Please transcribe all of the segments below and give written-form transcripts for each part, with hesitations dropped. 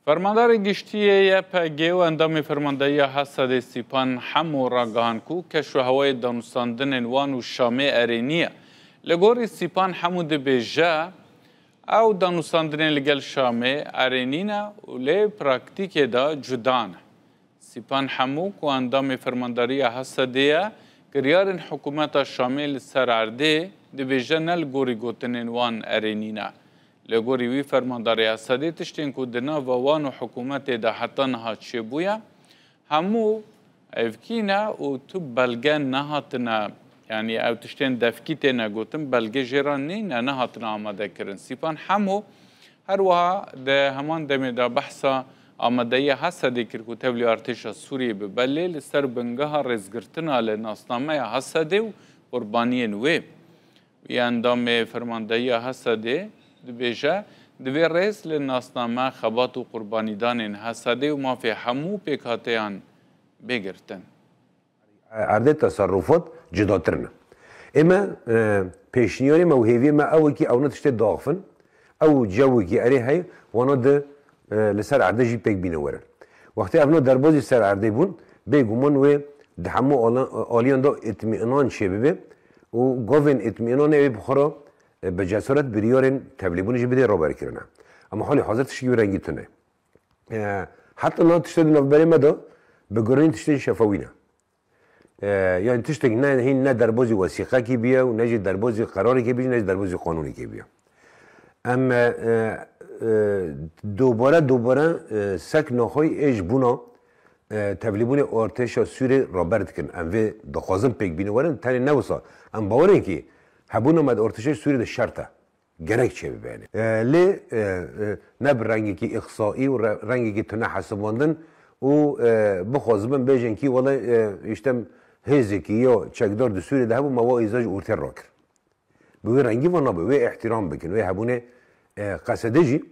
Fermandariya Giştî YPG و Endamê Fermandariya Giştî Sîpan Hemo ragihan ku keşwehewayê danûstandinên wan û Şamê erêniye. Li gorî Sîpan Hemo dibêje ew danûstandinên li gel Şamê erênîne û lê praktîkê de cuda ne. Sîpan Hemo ku Endamê Fermandariya Giştî ye giryarên hikûmeta Şamê li ser erdê dibêje ne li gorî gotinên wan erênîne. Li gorî wî Fermandariya Giştî tiştên ku di nava wan û hikûmetê de heta niha çêbûye hemû evkîne û tu belge nehatine yanî ew tiştên devkî têne gotin belge jê re nîne nehatine amadekirin. Sîpan Hemo her wiha di heman demê de behsa amadeya Giştî kir ku tevlî artêşa Sûriyeyê bibe lê li ser bingeha rêzgirtina li nasnameya Giştî û qurbaniyên wê. Wî Endamê Fermandariya Giştî dibêje divê rêz li nasname xebat û qurbanîdanên Giştî û mafê hemû pêkhateyan bêgirtin. Erdê tesarrufat cidatir ne. Ême pêşniyarê me û hêviyê me ew wekî ew ne tiştê daxivin, ew cewekî erê heye wana di li ser erdê jî pêk bîne were. Wextê ev ne derbasî ser erdê bûn, bêguman wê di hemû aliyan da itmînan çêbibe û gavên itmînanê wê bixwe به جسارت بریارن تبلیبونی بده رابر کردن. اما حالی حاضر تشکی رنگی تونه. حتی نه تشتی نوبری مدا به گرانی تشتی شفاوینه. یعنی تشتی نه هین نه دربازی وثیقه کی بیا و نه دربازی قراری کی بیا نه دربازی قانونی کی بیا. اما دوباره سک نخوای اج بونا تبلیبون ارتشا سوری رابرت کن. ام و دخوازم پیک بینه ورن تنی نوسا. ام باورن کی هبونا مد ارتشای سوریه شرطه gerekçe bibene. Li ne bir rengi ki iksai و rengi ki tüne hasıbandın o bixwazibin bêjin ki wala işte hêzekî ya çekdar di Sûriyeyê de hebû me wa îzaj ortaya rakir. Bi wê rengî ve nabe wê ihtiram bikin wê hebûnê qesedê jî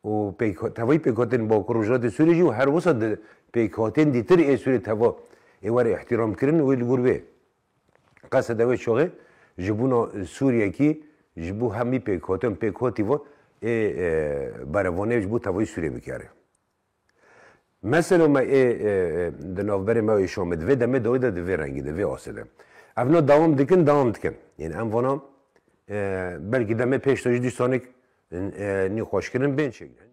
û tevayî pêkhatên Bakur Rojhilatê Sûriyê jî û her wisa di pêkhatên dîtir ê Sûriyê teva ê were ihtiram kirin wê li gor wê qesede wê çoxê ji bûna Sûriyekî ji bo hemî pêkhatin pêkhatî ve ê berevanê ji bo tevayî Sûriyê bikare. Mesela me ê di navberê me ê Şamê divê demê dawê de divê rengî divê asê de. Ev ne devam dikin yani em vana belkî demê pêş de jî dîsanek nî xweşkirin bên çekin.